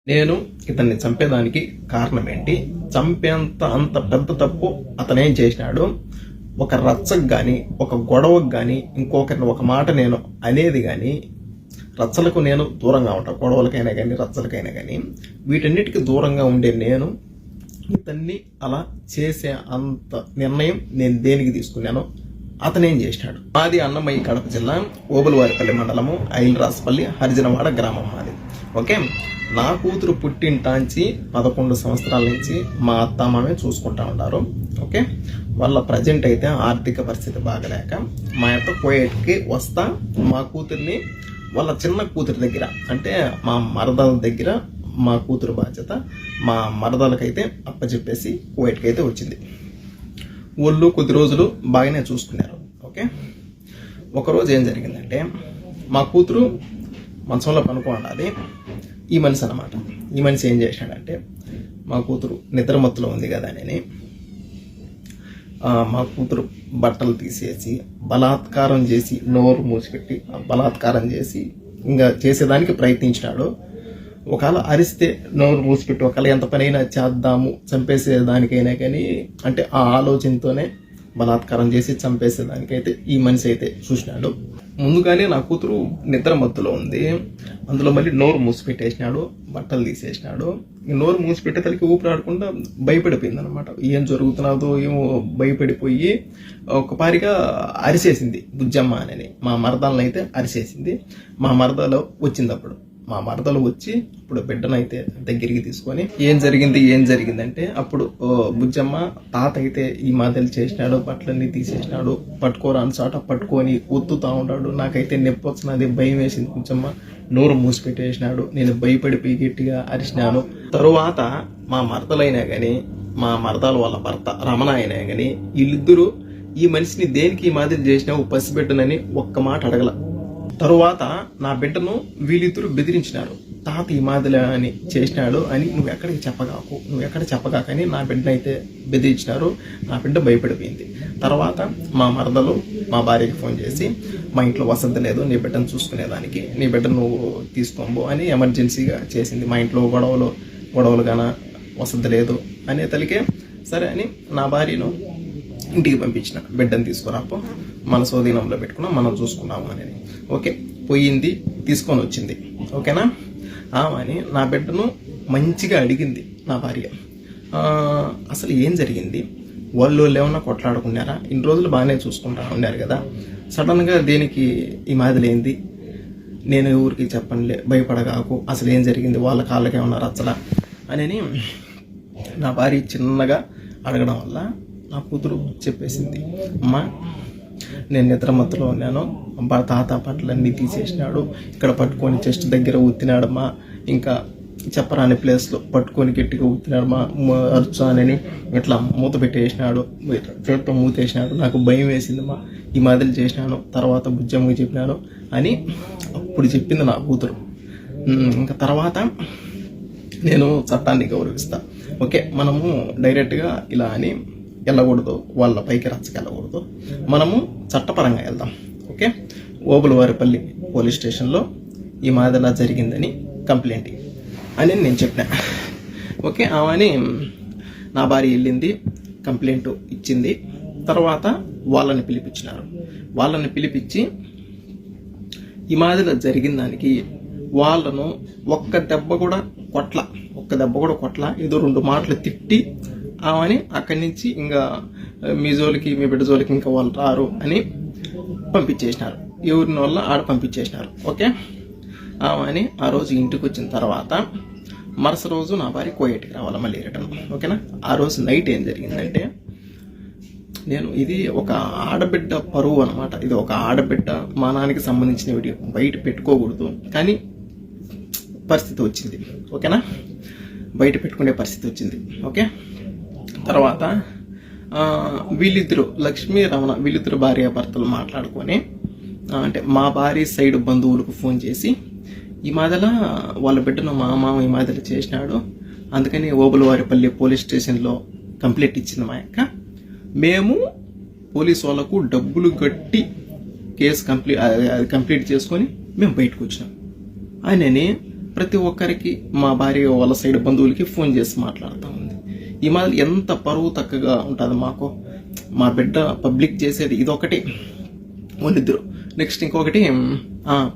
నేను ఇతన్ని చంపేదానికి కారణం ఏంటి, అంత పెద్ద తప్పు అతనేం చేసినాడు, ఒక రచ్చకు కానీ ఒక గొడవకు కానీ ఇంకొకరిని ఒక మాట నేను అనేది కానీ, రచ్చలకు నేను దూరంగా ఉంటాను, గొడవలకైనా కానీ రచ్చలకైనా కానీ వీటన్నిటికీ దూరంగా ఉండే నేను ఇతన్ని అలా చేసే అంత నిర్ణయం నేను దేనికి తీసుకున్నాను, అతనేం చేసినాడు. మాది అన్నమయ్య కడప జిల్లా ఓబులవారిపల్లి మండలము ఐలరాజపల్లి హరిజనవాడ గ్రామం మాది. ఓకే, నా కూతురు పుట్టింటాంచి 11 సంవత్సరాల నుంచి మా అత్తమామే చూసుకుంటా ఉన్నారు. ఓకే, వాళ్ళ ప్రజెంట్ అయితే ఆర్థిక పరిస్థితి బాగలేక మా యొక్క కోయేట్కి వస్తా మా కూతుర్ని వాళ్ళ చిన్న కూతురి దగ్గర, అంటే మా మరదల దగ్గర మా కూతురు బాధ్యత మా మరదలకైతే అప్పచెప్పేసి కోయేట్కి అయితే వచ్చింది. వాళ్ళు కొద్ది రోజులు బాగానే చూసుకున్నారు. ఓకే, ఒకరోజు ఏం జరిగిందంటే మా కూతురు మంచంలో పనుకోండాలి. ఈ మనిషి అన్నమాట, ఈ మనిషి ఏం చేశాడంటే మా కూతురు నిద్రమత్తులో ఉంది కదా అని మా కూతురు బట్టలు తీసేసి బలాత్కారం చేసి నోరు మూసిపెట్టి బలాత్కారం చేసి ఇంకా చేసేదానికి ప్రయత్నించినాడు. ఒకవేళ అరిస్తే నోరు మూసిపెట్టి ఒకవేళ ఎంత పనైనా చేద్దాము చంపేసేదానికైనా కానీ, అంటే ఆ ఆలోచనతోనే బలాత్కారం చేసి చంపేసేదానికైతే ఈ మనిషి అయితే చూసినాడు. ముందుగానే నా కూతురు నిద్ర మత్తులో ఉంది, అందులో మళ్ళీ నోరు మూసిపెట్టేసినాడు, బట్టలు తీసేసినాడు. ఈ నోరు మూసిపెట్టేతలకి ఊపిరాడకుండా భయపడిపోయింది అనమాట. ఏం జరుగుతున్నదో ఏమో భయపడిపోయి ఒకపారిగా అరిసేసింది బుజ్జమ్మ అని. మా మరదలను అయితే అరిసేసింది. మా మరదలో వచ్చింది. అప్పుడు మా మరదలు వచ్చి ఇప్పుడు బిడ్డనైతే దగ్గరికి తీసుకొని ఏం జరిగిందంటే అప్పుడు బుజ్జమ్మ తాత అయితే ఈ మాదిరి చేసినాడు, బట్టలన్నీ తీసేసినాడు, పట్టుకోరాని చోట పట్టుకొని ఒత్తుతా ఉన్నాడు. నాకైతే నొప్పి వచ్చినది, భయం వేసింది. బుజ్జమ్మ నోరు మూసిపెట్టేసినాడు. నేను భయపడిపోయి గట్టిగా అరిచినాను. తరువాత మా మరదలైనా కానీ మా మరదలు వాళ్ళ భర్త రమణ అయినా కానీ వీళ్ళిద్దరూ ఈ మనిషిని దేనికి ఈ మాదిరి చేసినావు పసిబిడ్డనని ఒక్క మాట అడగల. తరువాత నా బిడ్డను వీళ్ళిద్దరూ బెదిరించినారు. తాత ఈ మాదిరి అని చేసినాడు అని నువ్వు ఎక్కడ చెప్పగాకని నా బిడ్డనైతే బెదిరించినారు. నా బిడ్డ భయపడిపోయింది. తర్వాత మా మరదలు మా భార్యకి ఫోన్ చేసి మా ఇంట్లో వసతి లేదు, నీ బిడ్డను చూసుకునేదానికి, నీ బిడ్డ నువ్వు తీసుకోబో అని ఎమర్జెన్సీగా చేసింది. మా ఇంట్లో గొడవలు గాన వసతి లేదు అనే తలికే సరే అని నా భార్యను ఇంటికి పంపించిన. బిడ్డను తీసుకురాపో, మన స్వాధీనంలో పెట్టుకున్నాం, మనం చూసుకున్నాము అని. ఓకే, పోయింది, తీసుకొని వచ్చింది. ఓకేనా, అని నా బిడ్డను మంచిగా అడిగింది నా భార్య. అసలు ఏం జరిగింది, వాళ్ళు ఏమన్నా కొట్లాడుకున్నారా, ఇన్ని రోజులు బాగానే చూసుకుంటా ఉన్నారు కదా, సడన్గా దేనికి ఈ మాదిరి ఏంది, నేను ఊరికి చెప్పనులే, భయపడగాకు, అసలు ఏం జరిగింది, వాళ్ళ కాళ్ళకి ఏమన్నా రచ్చలా అని నా భార్య చిన్నగా అడగడం వల్ల నా కూతురు చెప్పేసింది, అమ్మ నేను నిద్రమత్తులో ఉన్నాను, తాత బట్టలన్నీ తీసేసినాడు, ఇక్కడ పట్టుకొని చెస్ట్ దగ్గర ఉత్తినాడమ్మా, ఇంకా చెప్పరాని ప్లేస్లో పట్టుకొని గట్టిగా ఉత్తినాడమ్మా, అరుచు అని ఇట్లా మూత పెట్టేసినాడు, చేతితో మూతేసినాడు, నాకు భయం వేసిందమ్మా, ఈ మాదిరి చేసినాను, తర్వాత బుజ్జమ్మకి చెప్పినాను అని అప్పుడు చెప్పింది నా కూతురు. ఇంకా తర్వాత నేను చట్టాన్ని గౌరవిస్తా. ఓకే, మనము డైరెక్ట్గా ఇలా అని వెళ్ళకూడదు, వాళ్ళ పైకి రచ్చకి వెళ్ళకూడదు, మనము చట్టపరంగా వెళ్దాం. ఓకే, ఓబులవారిపల్లి పోలీస్ స్టేషన్లో ఈ మాదిరిలా జరిగిందని కంప్లైంట్ అని నేను చెప్పిన. ఓకే, ఆమెని నా భార్య వెళ్ళింది, కంప్లైంట్ ఇచ్చింది. తర్వాత వాళ్ళని పిలిపించినారు. వాళ్ళని పిలిపించి ఈ మాదిరిలా జరిగిన దానికి వాళ్ళను ఒక్క దెబ్బ కూడా కొట్ల, ఏదో 2 మాటలు తిట్టి ఆమెని అక్కడి నుంచి ఇంకా మీ జోలికి మీ బిడ్డ జోలికి ఇంకా వాళ్ళు రారు అని పంపించేసినారు. ఎవరిని వల్ల ఆడ పంపించేసినారు. ఓకే, ఆమెని ఆ రోజు ఇంటికి వచ్చిన తర్వాత మరుస రోజు నా భార్య కోయేటికి రావాలి మళ్ళీ రిటర్న్. ఓకేనా, ఆ రోజు నైట్ ఏం జరిగిందంటే, ఇది ఒక ఆడబిడ్డ పరువు అనమాట, ఇది ఒక ఆడబిడ్డ మానానికి సంబంధించిన వీడియో, బయట పెట్టుకోకూడదు కానీ పరిస్థితి వచ్చింది. ఓకేనా, బయట పెట్టుకునే పరిస్థితి వచ్చింది. ఓకే, తర్వాత వీళ్ళిద్దరు లక్ష్మీ రమణ వీళ్ళిద్దరు భార్యాభర్తలు మాట్లాడుకొని, అంటే మా భార్య సైడ్ బంధువులకు ఫోన్ చేసి ఈ మాదిరిలా వాళ్ళ బిడ్డను మా మామ ఈ మాదిరి చేసినాడు, అందుకని ఓబులవారిపల్లి పోలీస్ స్టేషన్లో కంప్లైంట్ ఇచ్చింది మా యొక్క, మేము పోలీసు వాళ్ళకు డబ్బులు కట్టి కేసు కంప్లీట్ చేసుకొని మేము బయటకు వచ్చినాం అని ప్రతి ఒక్కరికి మా భార్య వాళ్ళ సైడ్ బంధువులకి ఫోన్ చేసి మాట్లాడుతూ ఉంది. ఈ మాదిరి ఎంత పరువు తక్కువగా ఉంటుంది మాకు. మా బిడ్డ పబ్లిక్ చేసేది ఇదొకటి వాళ్ళిద్దరు. నెక్స్ట్ ఇంకొకటి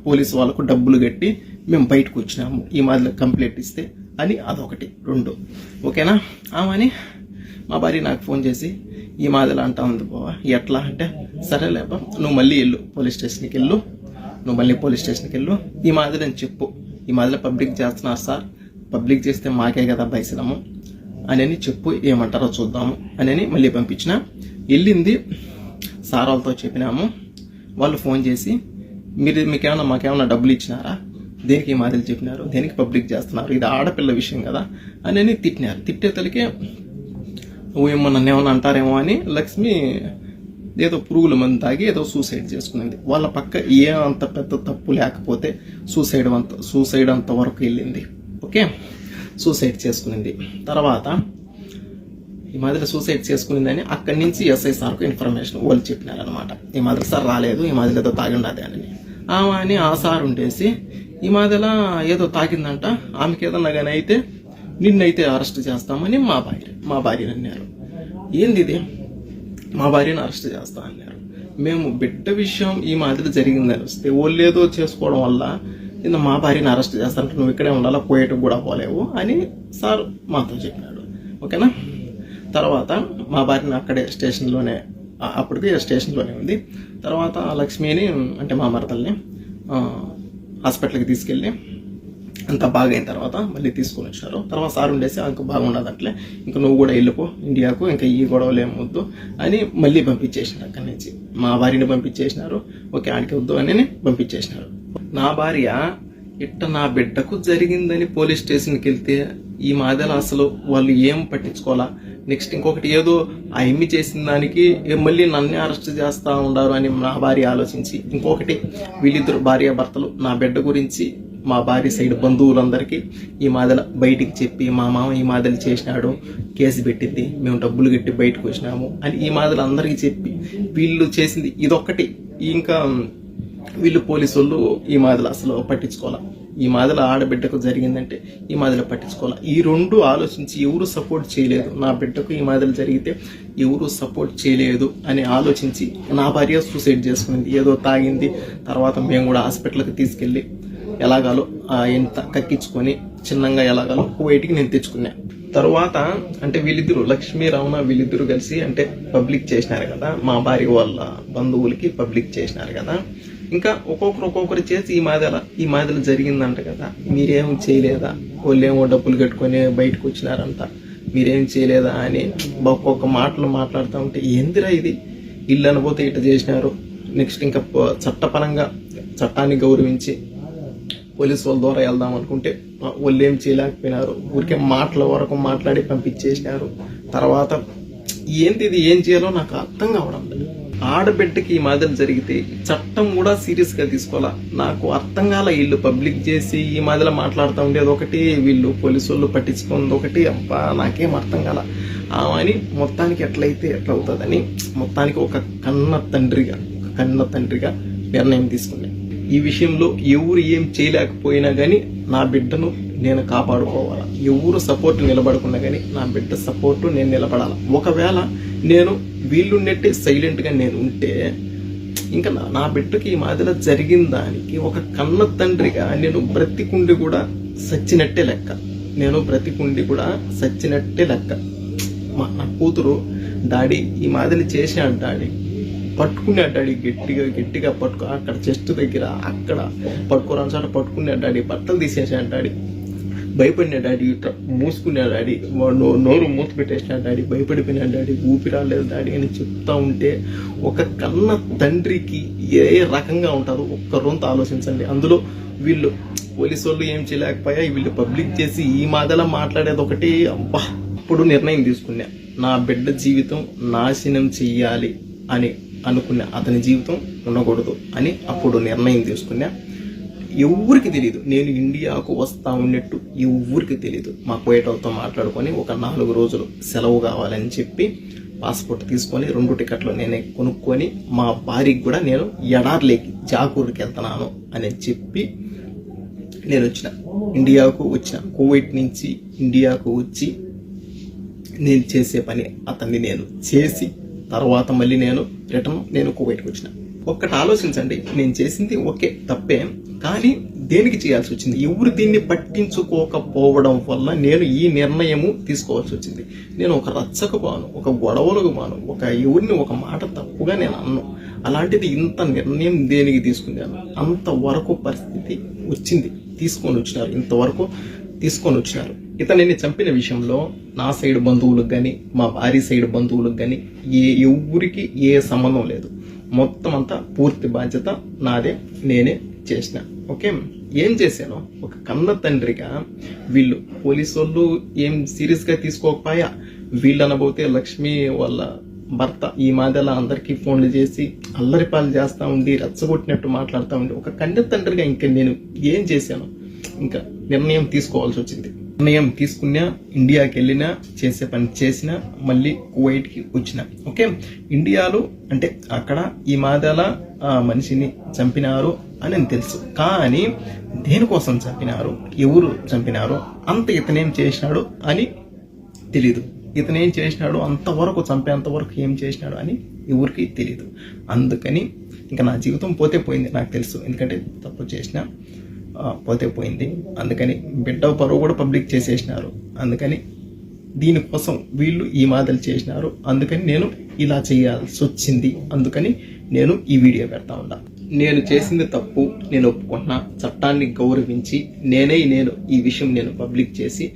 పోలీసు వాళ్ళకు డబ్బులు కట్టి మేము బయటకు వచ్చినాము ఈ మాదిరి కంప్లైంట్ ఇస్తే అని అదొకటి. 2 ఓకేనా. ఆమెని మా భార్య నాకు ఫోన్ చేసి ఈ మాదిరి అంటా ఉంది బావా, ఎట్లా అంటే సరేలేపా నువ్వు మళ్ళీ వెళ్ళు పోలీస్ స్టేషన్కి వెళ్ళు, ఈ మాదిరి అని చెప్పు, ఈ మాదిరి పబ్లిక్ చేస్తున్నారు సార్, పబ్లిక్ చేస్తే మాకే కదా భయసలము అని చెప్పు, ఏమంటారో చూద్దాము అని మళ్ళీ పంపించిన. వెళ్ళింది సార్ వాళ్ళతో చెప్పినాము. వాళ్ళు ఫోన్ చేసి మాకేమన్నా డబ్బులు ఇచ్చినారా, దేనికి ఈ మాదిరి చెప్పినారు, దేనికి పబ్లిక్ చేస్తున్నారు, ఇది ఆడపిల్ల విషయం కదా అని తిట్టినారు. తిట్టేతలకే ఏమో నన్ను ఏమన్నా అంటారేమో అని లక్ష్మి ఏదో పురుగుల మందు తాగి ఏదో సూసైడ్ చేసుకునింది. వాళ్ళ పక్క ఏ అంత పెద్ద తప్పు లేకపోతే సూసైడ్ అంత వరకు వెళ్ళింది. ఓకే, సూసైడ్ చేసుకునింది. తర్వాత ఈ మాదిరి సూసైడ్ చేసుకునిందని అక్కడి నుంచి ఎస్ఐ సార్కు ఇన్ఫర్మేషన్ వాళ్ళు చెప్పినారనమాట. ఈ మాదిరి సార్ రాలేదు, ఈ మాదిరి ఏదో తాగిండది అని. ఆమె అని ఆ సార్ ఉండేసి ఈ మాదిరిలా ఏదో తాగిందంట, ఆమెకి ఏదన్నా కానీ అయితే నిన్నైతే అరెస్ట్ చేస్తామని మా భార్యని అన్నారు. ఏంది ఇది, మా భార్యను అరెస్ట్ చేస్తా అన్నారు. మేము బిడ్డ విషయం ఈ మాదిరి జరిగిందని వస్తే వాళ్ళు ఏదో చేసుకోవడం వల్ల మా భార్యను అరెస్ట్ చేస్తానంటే నువ్వు ఇక్కడే ఉండాలా, పోయేటకు కూడా పోలేవు అని సార్ మాతో చెప్పినాడు. ఓకేనా. తర్వాత మా భార్యను అక్కడే స్టేషన్లోనే, అప్పటికి స్టేషన్లోనే ఉంది. తర్వాత లక్ష్మిని అంటే మా మరదల్ని హాస్పిటల్కి తీసుకెళ్ళి అంతా బాగైన తర్వాత మళ్ళీ తీసుకొని వచ్చారు. తర్వాత సార్ ఉండేసి ఇంక బాగుండదు అట్లే, ఇంక నువ్వు కూడా వెళ్ళిపో ఇండియాకు, ఇంకా ఈ గొడవలు ఏమొద్దు అని మళ్ళీ పంపించేసినారు. అక్కడి నుంచి మా భార్యని పంపించేసినారు. ఓకే ఆడికి వద్దు అని పంపించేసినారు. నా భార్య నా బిడ్డకు జరిగిందని పోలీస్ స్టేషన్కి వెళ్తే ఈ మాదిరి అసలు వాళ్ళు ఏం పట్టించుకోవాలా. నెక్స్ట్ ఇంకొకటి ఏదో ఆ ఎమ్మి చేసిన దానికి మళ్ళీ నన్నే అరెస్ట్ చేస్తా ఉండారు అని నా భార్య ఆలోచించి, ఇంకొకటి వీళ్ళిద్దరు భార్య భర్తలు నా బిడ్డ గురించి మా భార్య సైడ్ బంధువులందరికీ ఈ మాదిరి బయటికి చెప్పి మా మామ ఈ మాదిరి చేసినాడు, కేసు పెట్టింది, మేము డబ్బులు కట్టి బయటకు వచ్చినాము అని ఈ మాదిరి అందరికీ చెప్పి వీళ్ళు చేసింది ఇదొక్కటి. ఇంకా వీళ్ళు పోలీసు వాళ్ళు ఈ మాదిరి అసలు పట్టించుకోవాలా. ఈ మాదిరి ఆడబిడ్డకు జరిగిందంటే ఈ మాదిరి పట్టించుకోవాలా. ఈ 2 ఆలోచించి ఎవరు సపోర్ట్ చేయలేదు. నా బిడ్డకు ఈ మాదిరి జరిగితే ఎవరు సపోర్ట్ చేయలేదు అని ఆలోచించి నా భార్య సూసైడ్ చేసుకునింది. ఏదో తాగింది. తర్వాత మేము కూడా హాస్పిటల్కి తీసుకెళ్ళి ఎలాగాలో ఎంత కక్కించుకొని చిన్నంగా ఎలాగాలో బయటికి నేను తెచ్చుకున్నా. తర్వాత అంటే వీళ్ళిద్దరు లక్ష్మీ రమణ వీళ్ళిద్దరు కలిసి అంటే పబ్లిక్ చేసినారు కదా, మా భార్య వాళ్ళ బంధువులకి పబ్లిక్ చేసినారు కదా. ఇంకా ఒక్కొక్కరు చేసి ఈ మాదిరి జరిగిందంట కదా, మీరేం చేయలేదా, వాళ్ళేమో డబ్బులు కట్టుకొని బయటకు వచ్చినారంట, మీరేం చేయలేదా అని ఒక్కొక్క మాటలు మాట్లాడుతూ ఉంటే ఏందిరా ఇది, ఇల్లు అనబోతే ఇట్లా చేసినారు. నెక్స్ట్ ఇంకా చట్టపరంగా చట్టాన్ని గౌరవించి పోలీసు వాళ్ళ ద్వారా వెళ్దాం అనుకుంటే వాళ్ళు ఏం చేయలేకపోయినారు. ఊరికే మాటల వరకు మాట్లాడి పంపించేసినారు. తర్వాత ఏంటిది ఏం చేయాలో నాకు అర్థం కావడం లేదు. ఆడబిడ్డకి ఈ మాదిరి జరిగితే చట్టం కూడా సీరియస్ గా తీసుకోవాలా. నాకు అర్థం కాల. వీళ్ళు పబ్లిక్ చేసి ఈ మాదిరి మాట్లాడుతూ ఉండేది ఒకటి, వీళ్ళు పోలీసు వాళ్ళు పట్టించుకున్నది ఒకటి. అబ్బా నాకేం అర్థం కాల. అని మొత్తానికి ఎట్లయితే ఎట్లా అవుతుందని మొత్తానికి ఒక కన్న తండ్రిగా నిర్ణయం తీసుకున్నాను. ఈ విషయంలో ఎవరు ఏం చేయలేకపోయినా గానీ నా బిడ్డను నేను కాపాడుకోవాలా. ఎవరు సపోర్ట్ నిలబడకున్నా గానీ నా బిడ్డ సపోర్టు నేను నిలబడాలా. ఒకవేళ నేను వీళ్ళు నెట్టి సైలెంట్ గా నేను ఉంటే ఇంకా నా బిడ్డకి ఈ మాదిరి జరిగిన దానికి ఒక కన్న తండ్రిగా నేను బ్రతికుండి కూడా సచ్చినట్టే లెక్క. నా కూతురు డాడీ ఈ మాదిరి చేసాడు, డాడీ పట్టుకున్నాడు, డాడీ గట్టిగా పట్టుకో, అక్కడ చెస్ట్ దగ్గర అక్కడ పట్టుకోరాని చోట పట్టుకున్నాడు డాడీ, బట్టలు తీసేసాడు డాడీ, భయపడినా డాడీ, మూసుకున్నాడు డాడీ, నోరు మూత పెట్టేసినాడు డాడీ, భయపడిపోయినాడు డాడీ, ఊపిరాలేదు డాడీ అని చెప్తా ఉంటే ఒక కన్న తండ్రికి ఏ రకంగా ఉంటారో ఒక్క రొంత ఆలోచించండి. అందులో వీళ్ళు పోలీసు వాళ్ళు ఏం చేయలేకపోయా, వీళ్ళు పబ్లిక్ చేసి ఈ మాదిరిలా మాట్లాడేది ఒకటి. అబ్బా అప్పుడు నిర్ణయం తీసుకున్నా, నా బిడ్డ జీవితం నాశనం చెయ్యాలి అని అనుకున్నా, అతని జీవితం ఉండకూడదు అని అప్పుడు నిర్ణయం తీసుకున్నా. ఎవరికి తెలియదు నేను ఇండియాకు వస్తా ఉన్నట్టు, ఎవరికి తెలియదు. మా కోయటలతో మాట్లాడుకొని ఒక 4 రోజులు సెలవు కావాలని చెప్పి పాస్పోర్ట్ తీసుకొని 2 టికెట్లు నేనే కొనుక్కొని మా భార్యకి కూడా నేను ఎడార్లేకి జాకూర్కి వెళ్తున్నాను అని చెప్పి నేను ఇండియాకు వచ్చిన కువైట్ నుంచి ఇండియాకు వచ్చి నేను చేసే పని అతన్ని నేను చేసి తర్వాత మళ్ళీ నేను కువైట్కి వచ్చిన. ఒక్కటి ఆలోచించండి, నేను చేసింది ఓకే తప్పే, కానీ దేనికి చేయాల్సి వచ్చింది? ఎవరు దీన్ని పట్టించుకోకపోవడం వల్ల నేను ఈ నిర్ణయము తీసుకోవాల్సి వచ్చింది. నేను ఒక రచ్చకు పోను, ఒక గొడవలకు పోను, ఎవరిని ఒక మాట తప్పుగా నేను అన్ను. అలాంటిది ఇంత నిర్ణయం దేనికి తీసుకున్నాను? అంతవరకు పరిస్థితి వచ్చింది, ఇంతవరకు తీసుకొని వచ్చినారు. ఇతనిని చంపిన విషయంలో నా సైడ్ బంధువులకు కానీ మా భార్య సైడ్ బంధువులకు కానీ ఎవరికి ఏ సంబంధం లేదు. మొత్తం అంతా పూర్తి బాధ్యత నాదే, నేనే చేసిన. ఓకే, ఏం చేశాను? ఒక కన్న తండ్రిగా వీళ్ళు పోలీసు వాళ్ళు ఏం సీరియస్గా తీసుకోకపోయా. వీళ్ళు అనబోతే లక్ష్మి వాళ్ళ భర్త ఈ మాదిరిలా అందరికీ ఫోన్లు చేసి అల్లరిపాలు చేస్తూ ఉండి రచ్చగొట్టినట్టు మాట్లాడుతూ ఉండి ఒక కన్న తండ్రిగా ఇంకా నేను ఏం చేశాను? ఇంకా నిర్ణయం తీసుకోవాల్సి వచ్చింది. నిర్ణయం తీసుకున్నా, ఇండియాకి వెళ్ళినా, చేసే పని చేసినా, మళ్ళీ కువైట్కి వచ్చిన. ఓకే, ఇండియాలో అంటే అక్కడ ఈ మాదాల మనిషిని చంపినారు అని తెలుసు, కానీ దేనికోసం చంపినారు, ఎవరు చంపినారు, అంత ఇతనేం చేసినాడు అని తెలీదు. ఇతనేం చేసినాడు, అంతవరకు చంపేంతవరకు ఏం చేసినాడు అని ఎవరికి తెలీదు. అందుకని ఇంకా నా జీవితం పోతే పోయింది నాకు తెలుసు, ఎందుకంటే తప్పు చేసిన పోతే పోయింది. అందుకని బిడ్డ పరువు కూడా పబ్లిక్ చేసేసినారు. అందుకని దీనికోసం వీళ్ళు ఈ మాటలు చేసినారు. అందుకని నేను ఇలా చేయాల్సి వచ్చింది. అందుకని నేను ఈ వీడియో పెడతా ఉన్నా. నేను చేసింది తప్పు, నేను ఒప్పుకుంటున్నా. చట్టాన్ని గౌరవించి నేను ఈ విషయం నేను పబ్లిక్ చేసి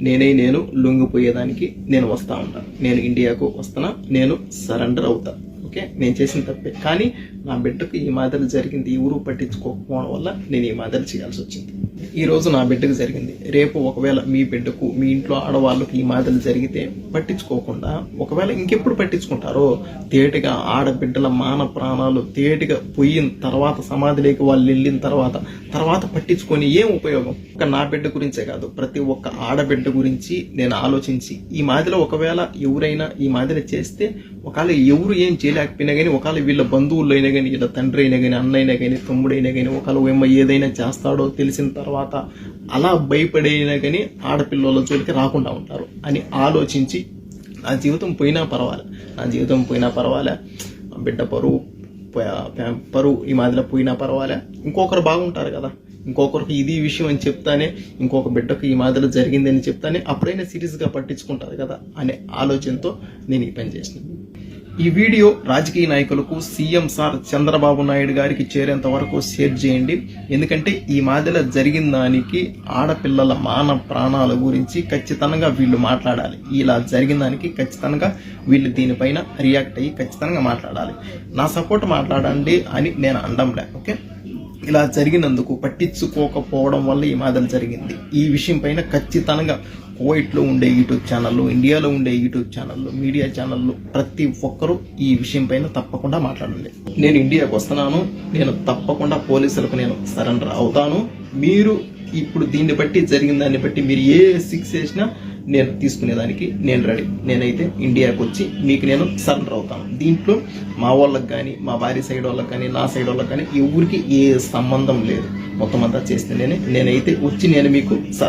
నేను లొంగిపోయేదానికి నేను వస్తా ఉంటా. నేను ఇండియాకు వస్తున్నా, నేను సరెండర్ అవుతా. ఓకే, నేను చేసిన తప్పే, కానీ నా బిడ్డకు ఈ మాదిరి జరిగింది, ఎవరు పట్టించుకోకపోవడం వల్ల నేను ఈ మాదిరి చేయాల్సి వచ్చింది. ఈ రోజు నా బిడ్డకు జరిగింది, రేపు ఒకవేళ మీ బిడ్డకు, మీ ఇంట్లో ఆడవాళ్ళకు ఈ మాదిరి జరిగితే పట్టించుకోకుండా ఒకవేళ ఇంకెప్పుడు పట్టించుకుంటారో, తేటిగా ఆడబిడ్డల మాన ప్రాణాలు తేటిగా పోయిన తర్వాత, సమాధిలోకి వాళ్ళు వెళ్ళిన తర్వాత పట్టించుకొని ఏం ఉపయోగం? ఒక నా బిడ్డ గురించే కాదు, ప్రతి ఒక్క ఆడబిడ్డ గురించి నేను ఆలోచించి ఈ మాదిరిలో ఒకవేళ ఎవరైనా ఈ మాదిరి చేస్తే, ఒకవేళ ఎవరు ఏం చేయలేకపోయినా కానీ, ఒకవేళ వీళ్ళ బంధువులు అయినా కానీ, వీళ్ళ తండ్రి అయినా కానీ, అన్నైనా కానీ, తమ్ముడైనా కానీ, ఒకవేళ ఏదైనా చేస్తాడో తెలిసిన తర్వాత అలా భయపడైనా కానీ ఆడపిల్లల జోలికి రాకుండా ఉంటారు అని ఆలోచించి నా జీవితం పోయినా పర్వాలే, బిడ్డ పరువు ఈ మాదిరిలో పోయినా పర్వాలే, ఇంకొకరు బాగుంటారు కదా, ఇంకొకరికి ఇది విషయం అని చెప్తానే, ఇంకొక బిడ్డకు ఈ మాదిరిలో జరిగింది అని చెప్తానే అప్పుడైనా సీరియస్గా పట్టించుకుంటారు కదా అనే ఆలోచనతో నేను ఈ పని చేసినాను. ఈ వీడియో రాజకీయ నాయకులకు, సీఎం సార్ చంద్రబాబు నాయుడు గారికి చేరేంత వరకు షేర్ చేయండి. ఎందుకంటే ఈ మాదిరిలో జరిగిన దానికి ఆడపిల్లల మాన ప్రాణాల గురించి ఖచ్చితంగా వీళ్ళు మాట్లాడాలి. ఇలా జరిగిన దానికి ఖచ్చితంగా వీళ్ళు దీనిపైన రియాక్ట్ అయ్యి ఖచ్చితంగా మాట్లాడాలి. నా సపోర్ట్ మాట్లాడండి అని నేను అనడంలే. ఓకే, ఇలా జరిగినందుకు పట్టించుకోకపోవడం వల్ల ఈ మాదిరి జరిగింది. ఈ విషయం పైన ఖచ్చితంగా కువైట్లో ఉండే యూట్యూబ్ ఛానళ్ళు, ఇండియాలో ఉండే యూట్యూబ్ ఛానళ్ళు, మీడియా ఛానళ్ళు ప్రతి ఒక్కరూ ఈ విషయం పైన తప్పకుండా మాట్లాడండి. నేను ఇండియాకు వస్తున్నాను, నేను తప్పకుండా పోలీసులకు నేను సరెండర్ అవుతాను. మీరు ఇప్పుడు దీన్ని బట్టి, జరిగిన దాన్ని బట్టి మీరు ఏ శిక్ష చేసినా నేను తీసుకునేదానికి నేను రెడీ. నేనైతే ఇండియాకు వచ్చి మీకు నేను సరెండర్ అవుతాను. దీంట్లో మా వాళ్ళకి కానీ, మా భార్య సైడ్ వాళ్ళకి కానీ, నా సైడ్ వాళ్ళకి కానీ ఎవరికి ఏ సంబంధం లేదు. మొత్తం అంతా చేస్తే నేనైతే వచ్చి నేను మీకు